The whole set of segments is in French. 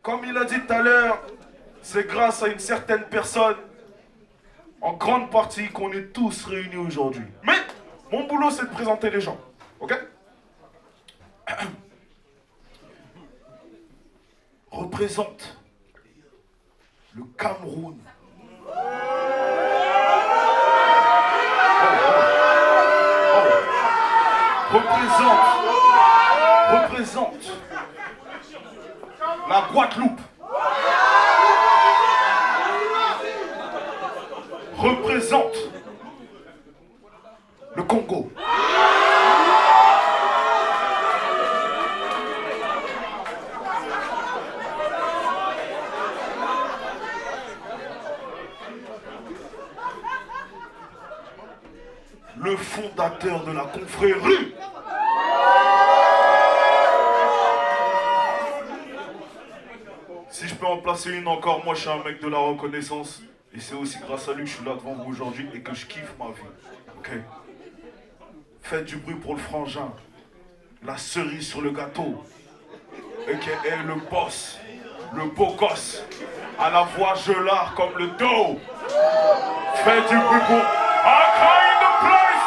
Comme il a dit tout à l'heure, c'est grâce à une certaine personne, en grande partie, qu'on est tous réunis aujourd'hui. Mais mon boulot, c'est de présenter les gens. Ok? Représente le Cameroun. Représente la Guadeloupe. Représente le Congo. Le fondateur de la confrérie. Si je peux en placer une encore, moi je suis un mec de la reconnaissance. Et c'est aussi grâce à lui que je suis là devant vous aujourd'hui et que je kiffe ma vie. Ok? Faites du bruit pour le frangin. La cerise sur le gâteau. A.K.A. le boss. Le beau gosse. À la voix gelard comme le dos. Faites du bruit pour Accra in the place!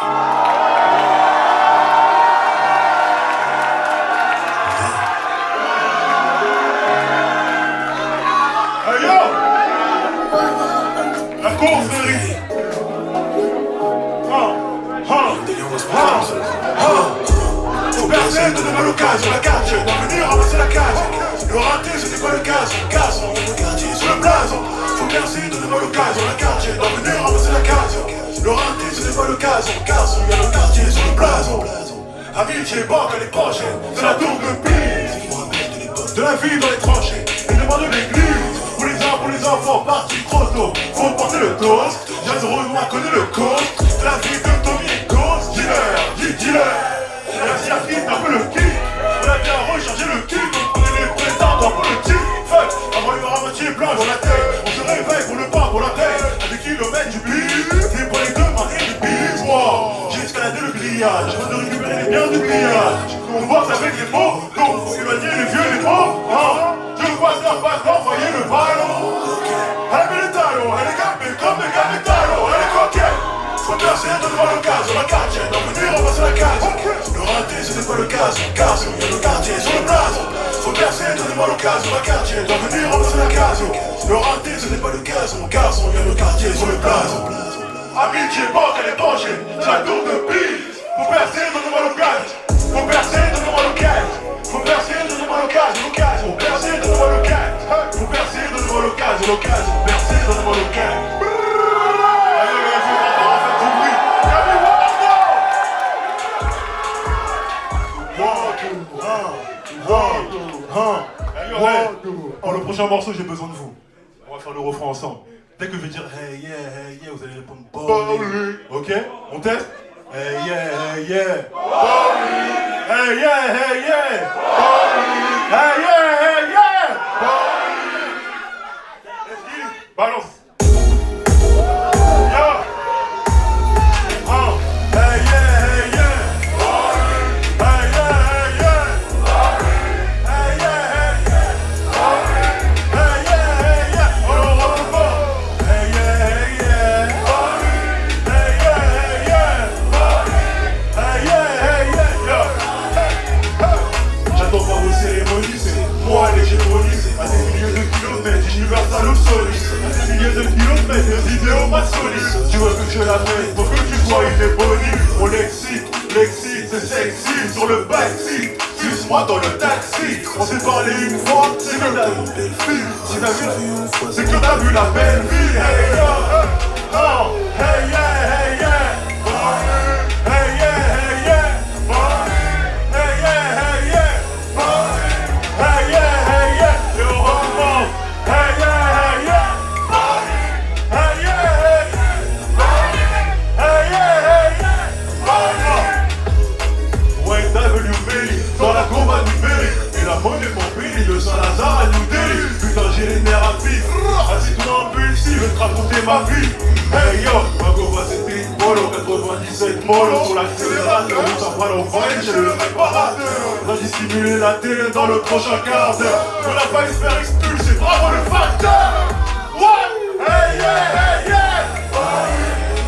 Hey yo! La confrérie! Faut percer, donnez-moi l'occasion, la carte, je dois venir ramasser la case. Le raté, ce n'est pas le gaz, on le quartier sur le blason. Faut percer, donnez-moi l'occasion, la carte, je dois venir ramasser la case. Le raté, ce n'est pas le gaz, il y a le quartier sur le blason. Amitié, banque, elle est prochaine, c'est la tour de prise. De la vie dans les tranchées, et demande de l'église. Pour les enfants, partis trop tôt, faut porter le toast. Jazz Renoir connaît le code, la vie de Tommy et Ghost. Dealer. La circuit, un peu le kick. On a bien rechargé le kick. On prenait les prétendants pour le tic. Fuck, avant le à moitié blanc dans la tête. On se réveille pour le pas, pour la tête. À des kilomètres du bif. Et pour les deux marqués du bif. Wow, j'ai escaladé le grillage. Avant de récupérer les biens du pillage. On bosse avec les mots. Donc faut éloigner les vieux et les mots. Je vois ça pas envoyer le ballon. Elle met les talons, elle est capée comme des gamins talons. Elle est coquette. Faut percer, donne-moi l'occasion, la quartier, d'en venir, on passe la case. Le raté, ce n'est pas le gaz, il y a le quartier sur le blason. Faut percer, donnez-moi l'occasion, la quartier, d'en venir, on passe la case. Le raté, ce n'est pas le gaz, mon garçon, il y a le quartier sur le blason. Amitié, banque, elle est penchée, c'est la tour de pise. Faut percer, donnez-moi l'occasion. Faut percer, donnez-moi l'occasion. Faut percer, donnez-moi l'occasion, l'occasion. Faut percer, donnez-moi l'occasion. Faut percer, donnez-moi l'occasion, l'occasion. Percer, donnez-moi l'occasion. Oh, le prochain morceau, j'ai besoin de vous. On va faire le refrain ensemble. Dès que je vais dire hey yeah, vous allez répondre Bowling. Ok? On teste? Hey yeah. Bowling. Hey yeah. Bowling. Hey yeah. Bowling. Balance. Tu veux que je la mette, faut que tu sois une ébonite. On l'excite, c'est sexy. Sur le backseat, suce-moi dans le taxi. On s'est parlé une fois, c'est que t'as une belle fille. Si t'as vu une fois, c'est que t'as vu la belle vie. Hey yo, oh, hey yeah. Saint-Lazare à New Delhi. Putain j'ai les nerfs à vif. Assis-toi en pulsi, je vais te raconter ma vie. Hey yo, ma gova c'était une polo 97 mollo sur l'accélérateur. On s'en prend au French, j'ai le réparateur. On a dissimulé la télé dans le prochain quart d'heure. On a failli se faire expulser. c'est bravo le facteur. What? Hey yeah, hey yeah.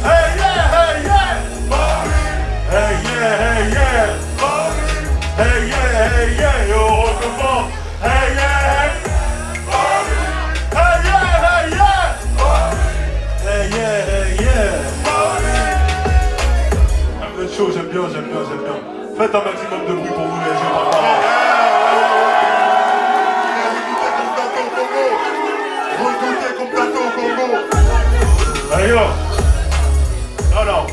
Hey yeah, hey yeah. Hey yeah, hey yeah. Hey yeah, hey yeah. Et on recommence. Hey yeah, hey. Hey yeah, hey yeah. Hey yeah, hey yeah. Vous êtes chaud, j'aime bien. Faites un maximum de bruit pour vous les jeux. Allez, alors,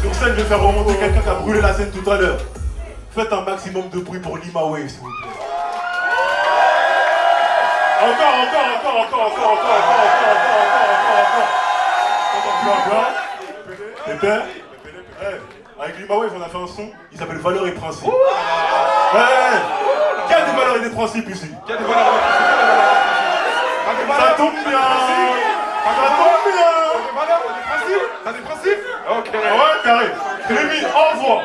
sur scène, je vais faire remonter quelqu'un qui a brûlé la scène tout à l'heure. Faites un maximum de bruit pour Lima Wave, s'il vous plaît. Encore. Pépé. Avec Lima Wave, on a fait un son, il s'appelle Valeurs et Principes. Qui a des valeurs et des principes ici? Ça tombe bien. T'as des principes? Ok. Ouais, carré. Rémi, envoie.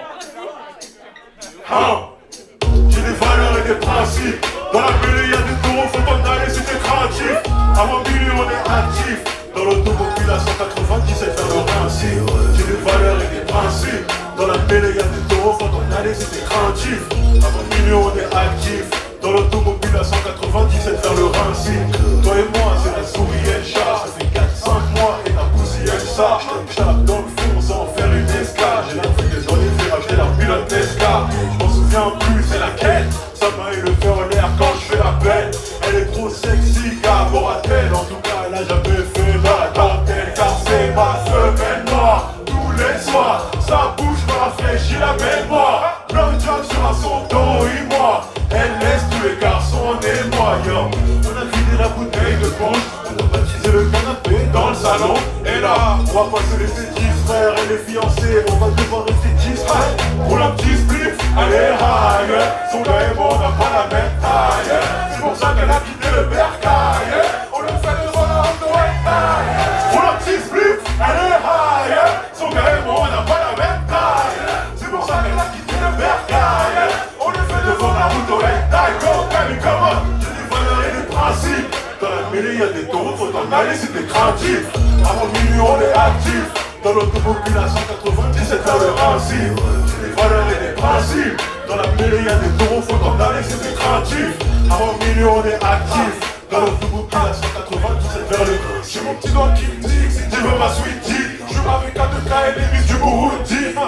J'ai des valeurs et des principes. Dans la mêlée, y'a des taureaux, faut t'en aller, c'était créatif. Avant minuit, on est actif. Dans l'automobile à 197 vers le Rinci. J'ai des valeurs et des principes. Dans la mêlée, y'a des taureaux, faut t'en aller, c'était créatif. Avant minuit, on est actif. Dans l'automobile à 197 vers le Rinci. Toi et moi, c'est la souris et le chat. Ça fait 4-5 mois et la poussie elle ça. Je tape dans le fond sans faire une escale. J'ai l'air des journées, fait acheter la pilote Tesla. Je m'en souviens plus, c'est laquelle. Ça m'a eu le feu en l'air quand je fais la peine. Elle est trop sexy, Gaboratel. En tout cas, elle a jamais fait dans la dentelle. Car c'est ma femelle noire. Tous les soirs, sa bouche me rafraîchit la mémoire. Blood Jack sera son dos et moi. Elle laisse tous les garçons et moi, yo. On a vidé la bouteille de punch. On a baptisé le canapé dans le salon. Et là, on va passer les fétiches, frères et les fiancés. On va devoir rester discret. Pour un petit spliff, allez, raille. Son gars et moi, on n'a pas la même taille. C'est pour ça qu'elle a quitté le bercail. On le fait devant la honte de White Taille. Pour un petit spliff, allez, raille. Son gars et moi, on n'a pas la même taille. C'est pour ça qu'elle a quitté le bercail. On le fait devant la route au White Taille. Go, baby, come on. J'ai des valeurs et des principes. Dans la mêlée, y'a des taureaux, faut t'en aller, c'était craintif. Avant minuit, on est actif. Dans l'automobile à 197 vers le Rinci. J'ai des valeurs et des principes. Dans la mêlée, y'a des taureaux, faut t'en aller, c'était craintif. Avant minuit, on est actif. Dans l'automobile à 197 vers le Rinci. J'ai mon petit doigt qui me dit que si tu veux ma sweetie, je joue avec A2K et les miss du Burundi.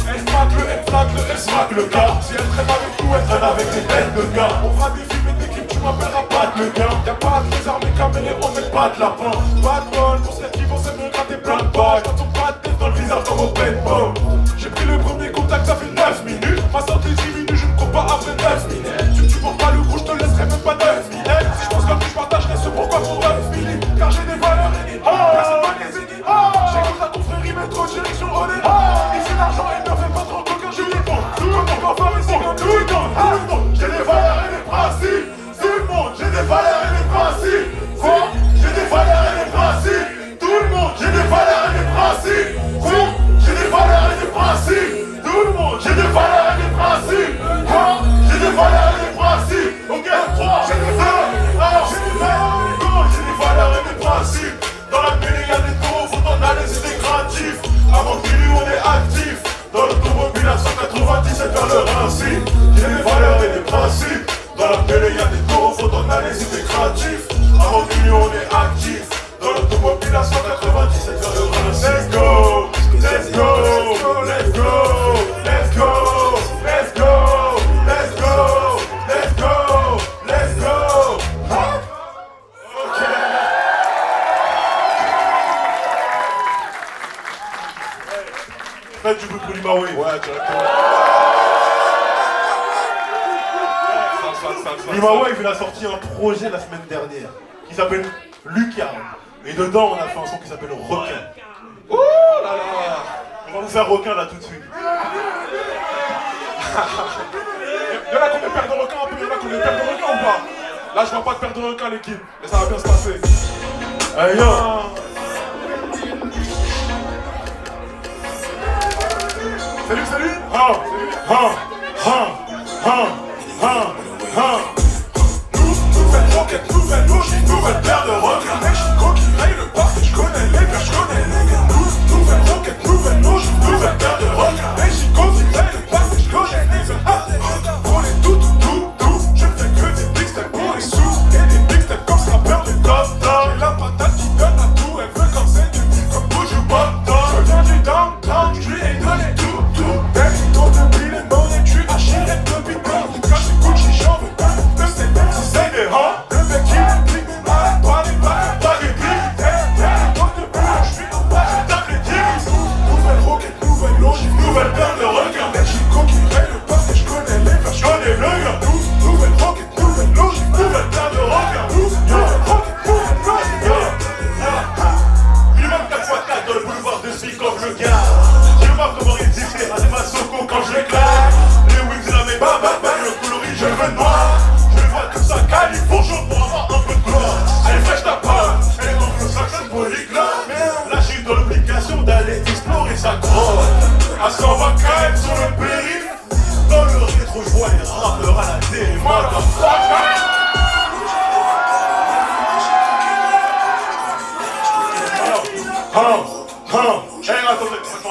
Elle flaque elle smack le gars. Si elle traîne avec nous, elle traîne avec des têtes de gars. On fera des films et d'équipe, tu m'appelleras Pat le gars. Y'a pas de les armes, caméléons, mais pas de lapin. Pas de bol pour celles qui vont s'aimer gratter plein de balles. Quand on pas de tête dans le visage comme au paintball. J'ai pris le premier contact, ça fait 9 minutes. Ma sortie 10 minutes, je ne cours pas après 9 minutes. Tu portes pas le gros, je te laisserai même pas 9 minutes. Si je pense comme tu, je partagerai ce pourquoi pour 9 minutes. Car j'ai des valeurs et des personne va les aider. J'écoute la confrérie, métro, direction René. Ici l'argent, il ne fait pas trop coquin, je les prends. Tout le monde va faire ici comme tout le monde. J'ai des valeurs et des principes. Tout le monde, j'ai des valeurs et des principes. Quoi? J'ai des valeurs et des principes. Tout le monde, j'ai des valeurs et des principes. Quoi? J'ai des valeurs et des principes. Tout le monde, j'ai des valeurs et des principes. Quoi? J'ai des valeurs et des principes. Ok, 3, j'ai des valeurs. Alors, j'ai des valeurs. J'ai des valeurs et des principes. Dans la mêlée, y'a des taureaux, faut t'en aller, c'était craintif. Avant minuit, on est actif. Dans l'automobile à 197 vers le Rinci. J'ai des valeurs et des principes. Dans la mêlée, y'a des taureaux, faut t'en aller, c'était craintif. Avant minuit, on est actif. Dans l'automobile à 197 vers le Rinci. Let's go, let's go, let's go, let's go, let's go, let's go, let's go, let's go. Ok. Faites du bruit pour Lima Wave. Ouais, directement. Lima Wave, il a sorti un projet la semaine dernière qui s'appelle Lucarne. Et dedans, on a fait un son qui s'appelle Requin. Ouh là là. On va vous faire Requin là tout de suite. Y'en a qu'on est père de requin un peu, y'en a qu'on est père de requin ou pas? Là, je vois pas de père de requin l'équipe, mais ça va bien se passer. Hey yo. Salut, salut. Nouvelle roquette, nouvelle logique.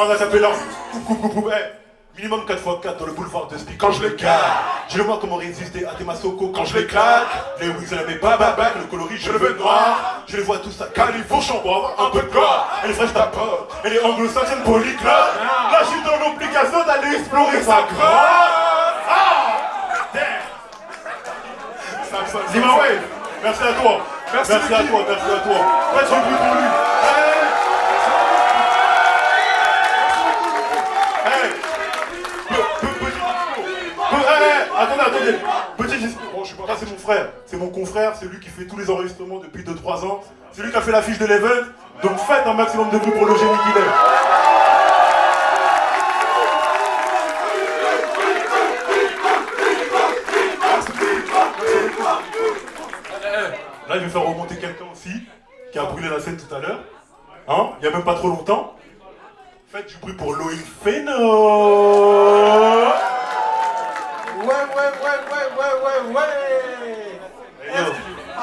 en acapella. Minimum 4x4 dans le boulevard de Speak quand je le gare. Je le vois comment résister à tes Masoko quand je l'éclate. Les wings à la bababac, le coloris je le veux noir. Je les vois tous à Califourchon pour avoir un peu de gloire. Elle est fraîche ta pote, elle est anglo-saxonne polyglotte. Là je suis dans l'obligation d'aller explorer sa grotte. Zimbabwe, merci à toi. Merci à toi, merci à toi. Faites du bruit pour lui. Attendez. Petit discours. Bon, je suis pas là, c'est mon frère. C'est mon confrère, c'est lui qui fait tous les enregistrements depuis 2-3 ans. C'est lui qui a fait l'affiche de l'event. Donc faites un maximum de bruit pour le génie qu'il est. Là, je vais faire remonter quelqu'un aussi qui a brûlé la scène tout à l'heure. Hein? Il n'y a même pas trop longtemps. Faites du bruit pour Loïc Feno.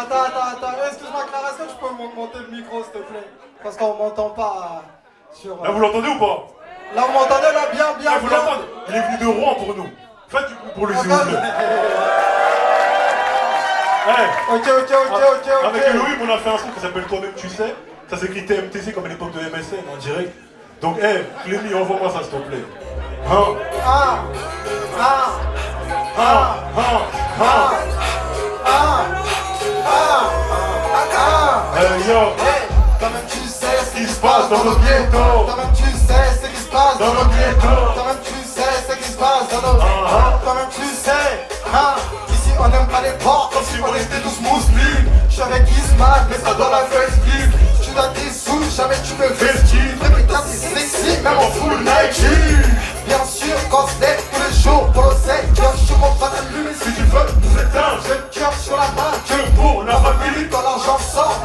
Attends, excuse-moi Clara, est-ce que tu peux monter le micro s'il te plaît? Parce qu'on m'entend pas sur... Là vous l'entendez ou pas? Là vous m'entendez là bien. Là vous l'entendez? Il est venu de Rouen pour nous. Faites du bruit pour lui s'il vous plaît. Ok. Avec Elohim on a fait un son qui s'appelle Toi-même tu sais. Ça s'écrit TMTC comme à l'époque de MSN en direct. Donc Clémy, envoie-moi ça s'il te plaît. Yo, toi-même tu sais ce qui se passe dans nos ghettos. Toi-même tu sais ce qui se passe dans nos ghettos. Toi-même tu sais ce qui se passe dans nos ghettos. Toi-même tu sais, ici on n'aime pas les porcs comme si on était tous musulmans. Je suis avec Ismaël, mais ça dans la face clip. Tu dois tes sous, jamais tu me vestis. Répéta c'est sexy, même en full Nike. Bien sûr, quand se lève tous les jours pour le sec, je compte pas t'allumer si tu veux nous éteindre. J'ai le cœur sur la main, que pour la famille, quand l'argent sort,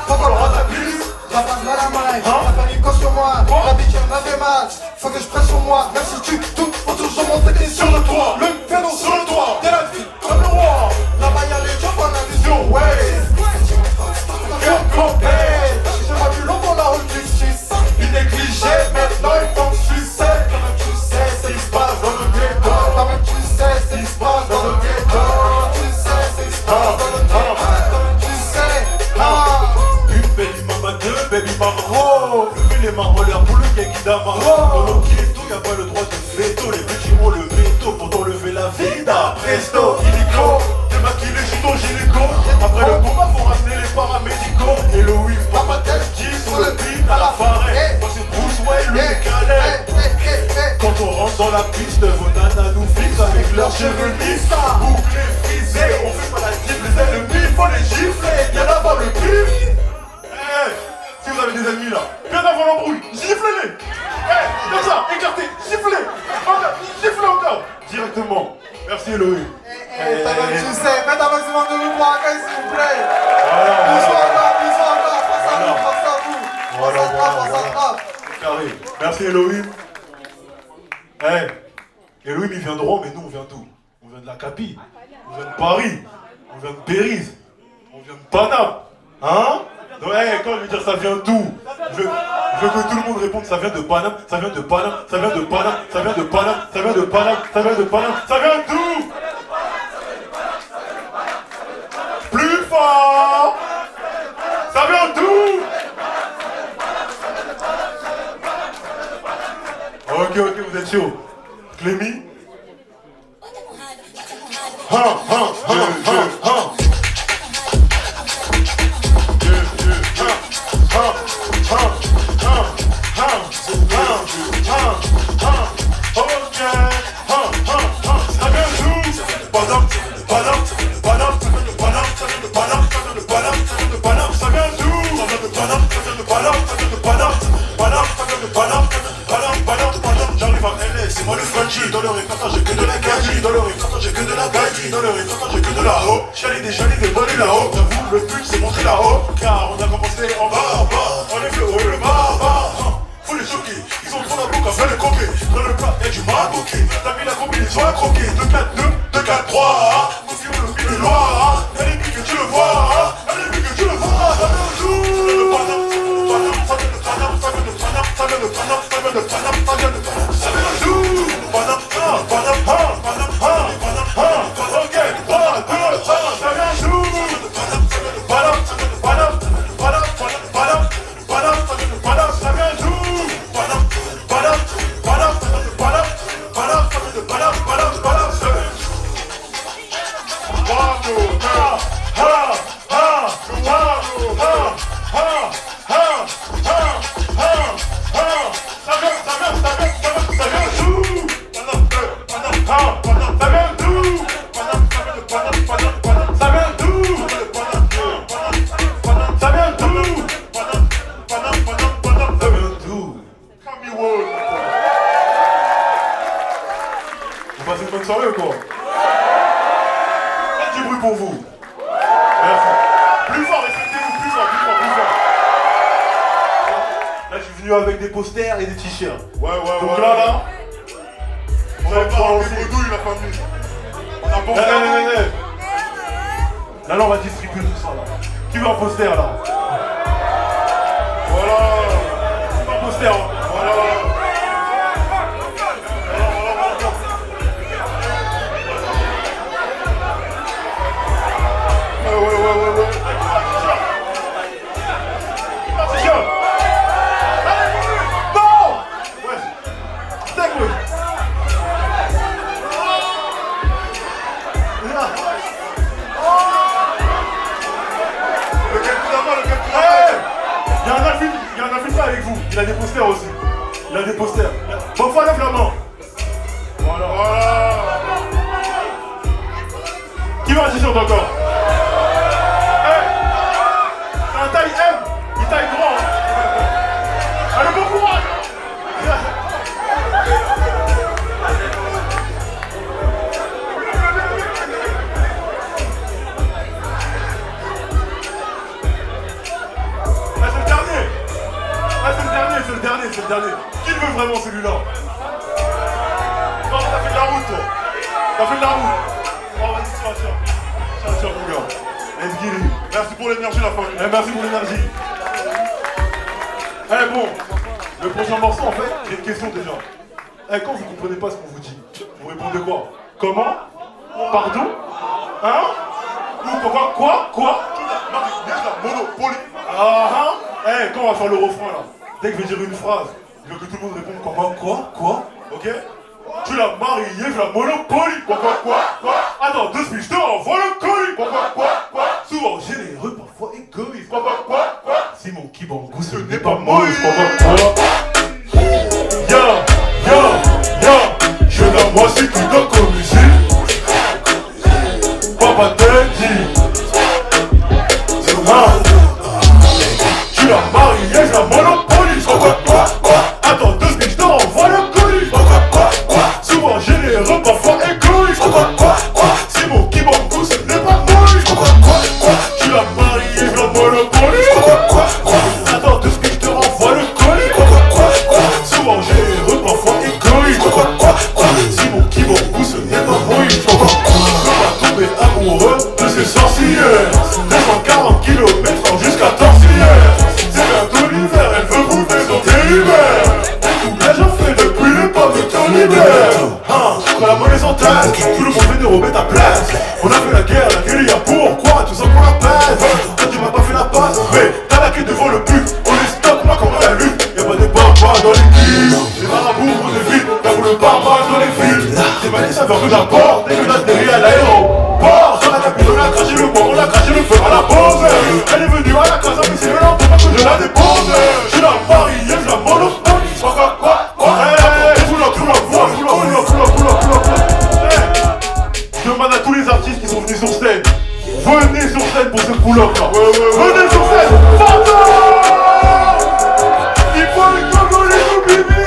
faut qu'on le rentabilise. La base mal à mal, la famille compte sur moi, la bitch elle m'a fait mal. Faut que je presse sur moi, même si tu doutes, faut toujours monter sur le toit. Le pédo sur le toit, t'es la vie comme le roi. Là-bas y'a les gens, on a vision, ouais. Cœur complet, j'ai pas vu long pour la route du suisse. Il négligé, maintenant il faut que je suis seul. Tu sais ce qui se passe dans le ghetto. Toi-même tu sais ce qui se passe dans le ghetto. Tu sais ce qui se passe dans le ghetto. Toi-même tu sais. une baby mama, deux baby mama. Levez les mains en l'air pour le Yankee Damaro. Dans nos ghettos, y'a pas le droit de veto. Les petits ont le veto pour t'enlever la vida. Presto, illico, démaquille les jumeaux gynéco. Après le combat, faut ramener les paramédicaux. Et le whip, papa tête qui sur le beat à la farée. Moi c'est Bruce Wayne, le décalé. Quand on rentre dans la piste, vos nanas nous fixent avec leurs cheveux lisses. Bouclés, frisés, on fait pas la cible, les ennemis, faut les gifler. Bien avant le pif. Si vous avez des ennemis là, bien avant l'embrouille, giflez-les. Comme ça, écartez, giflez. Giflez encore. Directement. Merci Elohim. Toi-même tu sais, faites un maximum de mouvement à l'accueil s'il vous plaît. Bisous encore, pense à vous. Carré. Merci Elohim. Elohim il vient de Rome, mais nous on vient d'où? On vient de la Capille, on vient de Paris, on vient de Périse, on vient de Paname. Hein? Donc quand je veux dire ça vient d'où? Je veux que tout le monde réponde ça vient de Paname, ça vient de Paname, ça vient de Paname, ça vient de Paname, ça vient de Paname, ça vient de Paname, ça vient d'où? Plus fort! Ça vient d'où? Ok, vous êtes chaud. Clémy? J'arrive à LA, c'est moi le Fadji. Dans le répertoire j'ai que de la gadji. Dans le répertoire j'ai que de la gadji. Dans le répertoire j'ai que de la ho. J'allais déjà les donner là-haut. J'avoue le but c'est montrer là-haut. Car on a commencé en bas. On est le haut et le bas. Faut les choquer, ils ont trop la boucle à faire les coquets. Dans le plat y'a du maroqué. T'as mis la combinaison à croquer. 2-4-2, 2-4-3. Confirme le milieu noir. Elle est plus que tu le vois. Elle est plus que tu le vois. Ça vient de Paname, ça vient de Paname, ça vient de Paname, ça vient de Paname, ça vient de Paname. sérieux quoi. Faites du bruit pour vous. Merci. Plus fort, respectez-vous, plus fort, plus fort, plus fort. Là, je suis venu avec des posters et des t-shirts. Ouais, Donc là, on va pas enlever les douilles, la famille. On a pensé Là, on va distribuer tout ça là. Qui veut un poster là? Voilà. Qui veut un poster hein? Voilà. Ouais. T-shirt. Non. Ouais. Steak, oui. Il y a un Africain avec vous. Il a des posters aussi. Il a des posters. Bon, fois lève la main. Voilà. Qui veut un t-shirt encore? C'est un taille M. Il taille grand. Allez, bon courage. C'est le dernier. Qui le veut vraiment celui-là? Non, t'as fait de la route toi. T'as fait de la route. Oh vas-y, tiens, mon gars. Let's get it. Merci pour l'énergie, la famille. Merci pour l'énergie. Bon, le prochain morceau en fait, j'ai une question déjà. Quand vous comprenez pas ce qu'on vous dit, vous répondez quoi? Comment? Pardon? Hein? Ou quoi? Monopoly. Quand on va faire le refrain là, dès que je vais dire une phrase, je veux que tout le monde réponde quoi? Ok? Tu l'as marié, je la monopoly. Quoi? Attends, 2 secondes, je te renvoie le colis. Quoi? Souvent généreux, parfois égoïste. Quoi? Simon qui bangou, ce n'est pas Moïse. Quoi? Je la moi c'est qui doit communiquer. Papa t'a dit. Tu l'as marié, je la monopoly. Quoi? Attends 2 secondes, je te renvoie le colis. Quoi? Souvent généreux, parfois égoïste. Quoi? Simon qui bangou, ce n'est pas Moïse. Quoi? Tu l'as marié, je la monopoly. Quoi? Attends 2 secondes, je te renvoie le colis. Quoi? Souvent généreux, parfois égoïste. Quoi? Simon qui bangou, ce n'est pas Moïse. Quoi? Je vais tomber amoureux de ces sorcières. 240 km jusqu'à Torsière. C'est bientôt l'hiver, elle veut bouffer son télibère. Tout là j'en fais depuis l'époque de ton hiver. Quand la monnaie s'entasse, tout le monde veut dérober ta place. On a fait la guerre, la guérilla, pourquoi? Tout ça pour la paix. Toi tu m'as pas fait la passe, mais t'as la queue devant le but. On les stocke, moi comme la lutte. Y'a pas de barbares dans les kills. Les marabouts on évite, y'a pour le barbare dans les villes. C'est ma ça veut que j'apporte, dès que j'atterris à l'aéroport. On a tapé, on a craché le bois, on a craché le feu à la pause. Elle est venue à la casa, mais c'est le lendemain que je la dépose. Je la mariée, je la monopoly. Quoi? Je demande à tous les artistes qui sont venus sur scène. Venez sur scène pour ce pull-up là. Venez sur scène. Il faut une Congolais ou Bibi.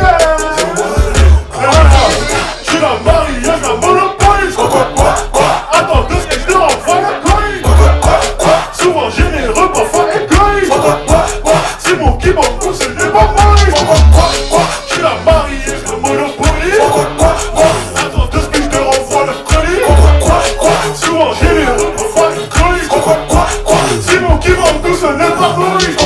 Je la mariée, je la monopoly. Quoi? Attends 2 secondes, je te renvoie le colis. Quoi? Souvent généreux, parfois égoïste. Quoi? C'est mon qui bangou, ce n'est pas Moïse. Quoi? Je la mariée, je la monopoly. Attends 2 secondes, je te renvoie le colis. Quoi? Souvent généreux, parfois égoïste. Quoi? C'est mon qui bangou, ce n'est pas Moïse.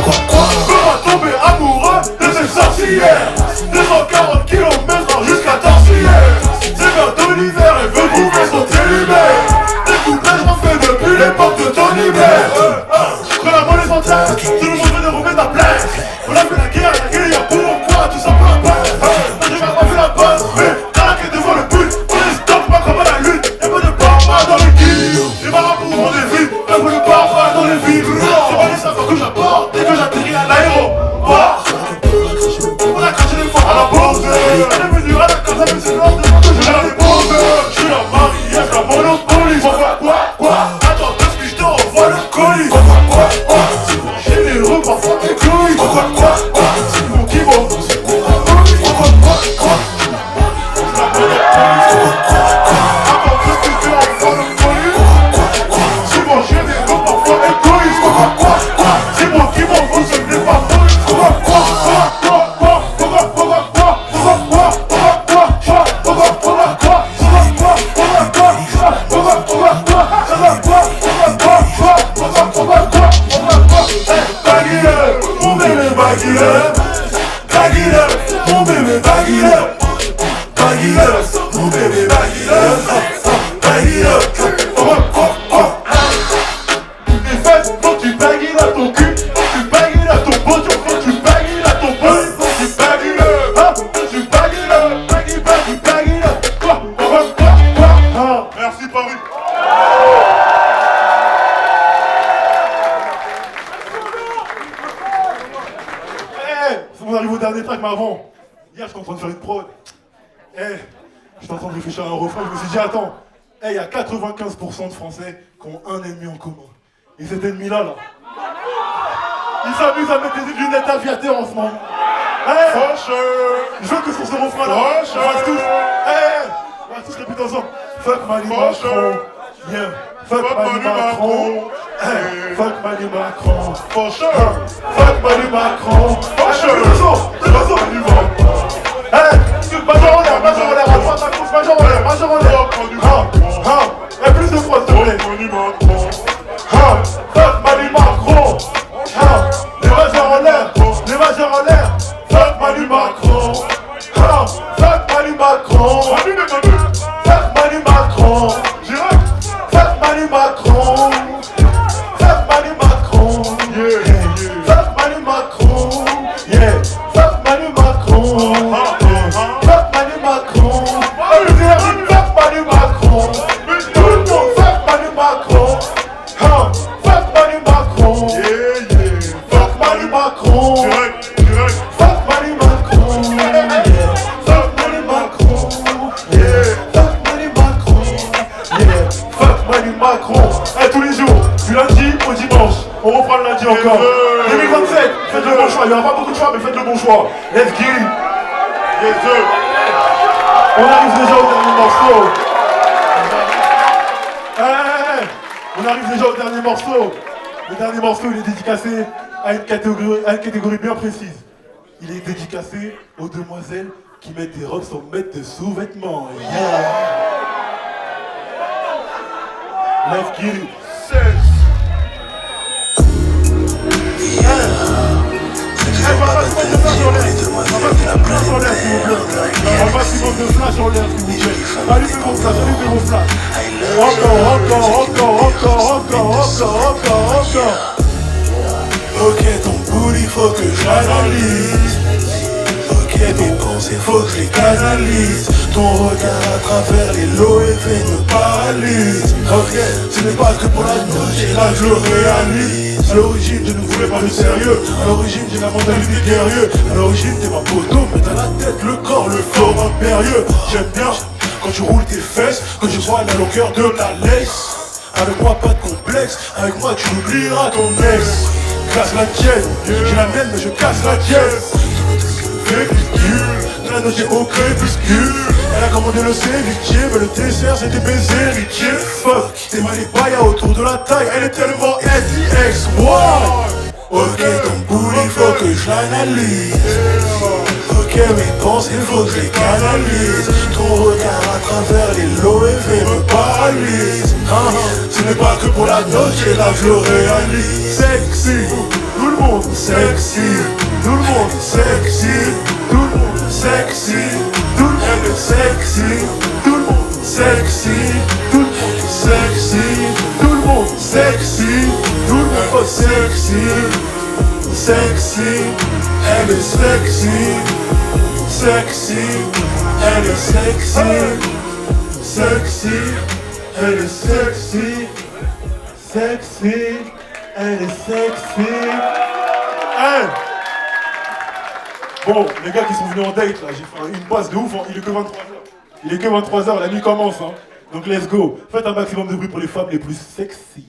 Comment tomber amoureux de ces sorcières. 240 km jusqu'à Torsière. C'est bientôt l'hiver, elle veut bouffer son télibère. Des couplages j'en fais depuis l'époque de ton hiver. Quand la monnaie s'entasse, tout le monde veut dérober ta place. On a fait la guerre, y'a pourquoi? Tout ça pour la paix. Toi tu m'as pas fait la passe, mais t'as la queue devant le but. On les stocke pas comme à la lutte. Y'a pas de barbares dans les kills. Les marabouts on évite, y'a pas de barbares dans les villes. C'est pas les savants que j'apporte dès que j'atterris à l'aéroport. back it up, back it up, mon bébé, back it up, back it up, mon bébé, back it up, back it up, Les fesses, faut que tu back it up ton cul, faut que tu back it up ton poteau, faut que tu back it up ton pote, faut que tu back it up, faut que tu back it up, back it, back it, back it up, Merci Paris. On arrive au dernier track, mais avant, hier j'étais en train de faire une prod. J'étais en train de réfléchir à un refrain, je me suis dit attends, il y a 95% de Français qui ont un ennemi en commun. Et cet ennemi-là, il s'amuse à mettre des lunettes aviateurs en ce moment. Je veux que sur ce refrain-là, on fasse tous, on va tous répéter ensemble. Fuck Manu Macron, yeah. Fuck Manu Macron, fuck Manu Macron, fuck Manu Macron, major en l'air, major en l'air, à droite, à gauche, major en l'air, major en l'air. Et plus de fois, s'il te plaît. Fuck Manu Macron, les majors en l'air, les majors en l'air. Fuck Manu Macron, fuck Manu Macron, fuck Manu Macron, fuck Manu Macron, fuck Manu Macron, fuck Manu Macron, fuck Manu Macron, fuck Manu Macron, fuck Manu Macron, tout le monde fuck Manu Macron, fuck Manu Macron, fuck Manu Macron, fuck Manu Macron, fuck Manu Macron, fuck Manu Macron, fuck Manu Macron. Tous les jours, du lundi au dimanche, on reprend le lundi encore. 2027, faites le bon choix, il n'y aura pas beaucoup de choix, mais faites le bon choix. Let's get it. Yes, sir. On arrive déjà au dernier morceau. On arrive déjà au dernier morceau. Le dernier morceau, il est dédicacé à une catégorie bien précise. Il est dédicacé aux demoiselles qui mettent des robes sans mettre de sous-vêtements. Let's get it. Un maximum de flash en l'air, s'il vous plaît. Allumez vos flashs, allumez vos flashs. Encore. Ok, ton booty, faut que je l'analyse. Ok, mes pensées, faut que je les canalise. Ton regard à travers les l'OEV me paralyse. Ok, ce n'est pas que pour la noche, et là je le réalise. À l'origine, je ne voulais pas de sérieux. À l'origine, j'ai la mentalité guerrieux. À l'origine, t'es ma poteau, mais t'as la tête, le corps, le corps impérieux. J'aime bien quand tu roules tes fesses, que je vois la longueur de la laisse. Avec moi, pas de complexe. Avec moi, tu oublieras ton ex. Casse la tienne, j'ai la mienne, mais je casse la tienne. De la noche au crépuscule. Elle a commandé le ceviche, mais le dessert c'était baiser héritier. Fuck, t'es mal les bailles autour de la taille. Elle est tellement SDX, wow. Ok, ton booty, faut que je l'analyse. Ok, mes pensées, faut que je les canalise. Ton regard à travers les l'OEV me paralyse. Ce n'est pas que pour la noche, et là je le réalise. Sexy, tout le monde sexy. Tout le monde sexy. Tout le monde sexy. Tout le monde sexy. Tout le monde sexy. Tout le monde sexy. Tout le monde sexy. Tout le monde sexy. Sexy, elle est sexy. Sexy, elle est sexy. Sexy, elle est sexy. Sexy, elle est sexy. Hey. Bon, les gars qui sont venus en date là, j'ai fait une passe de ouf, hein. Il est que 23h. Il est que 23h, la nuit commence, hein. Donc let's go. Faites un maximum de bruit pour les femmes les plus sexy.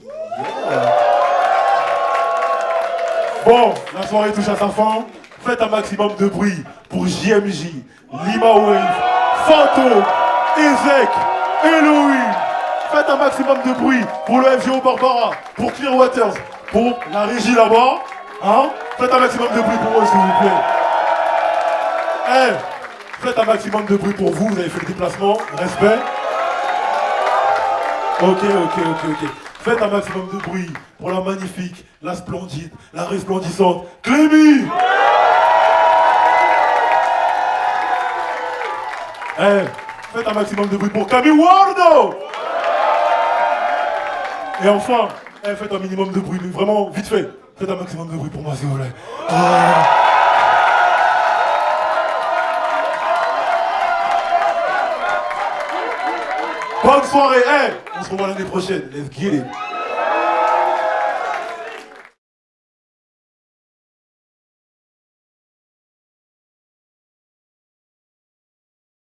Yeah. Bon, la soirée touche à sa fin. Faites un maximum de bruit pour JMJ, Lima Wave, Fanto, Ezek, Elohim. Faites un maximum de bruit pour le FGO Barbara, pour Clearwaters, pour la régie là-bas. Hein? Faites un maximum de bruit pour eux, s'il vous plaît. Hey, faites un maximum de bruit pour vous, vous avez fait le déplacement. Respect. Ok. Faites un maximum de bruit pour la magnifique, la splendide, la resplendissante Clémy. Eh, faites un maximum de bruit pour Camille Wardo. Et enfin, faites un minimum de bruit, mais vraiment, vite fait. Faites un maximum de bruit pour moi, s'il vous plaît. Bonne soirée, on se revoit l'année prochaine. Let's get it.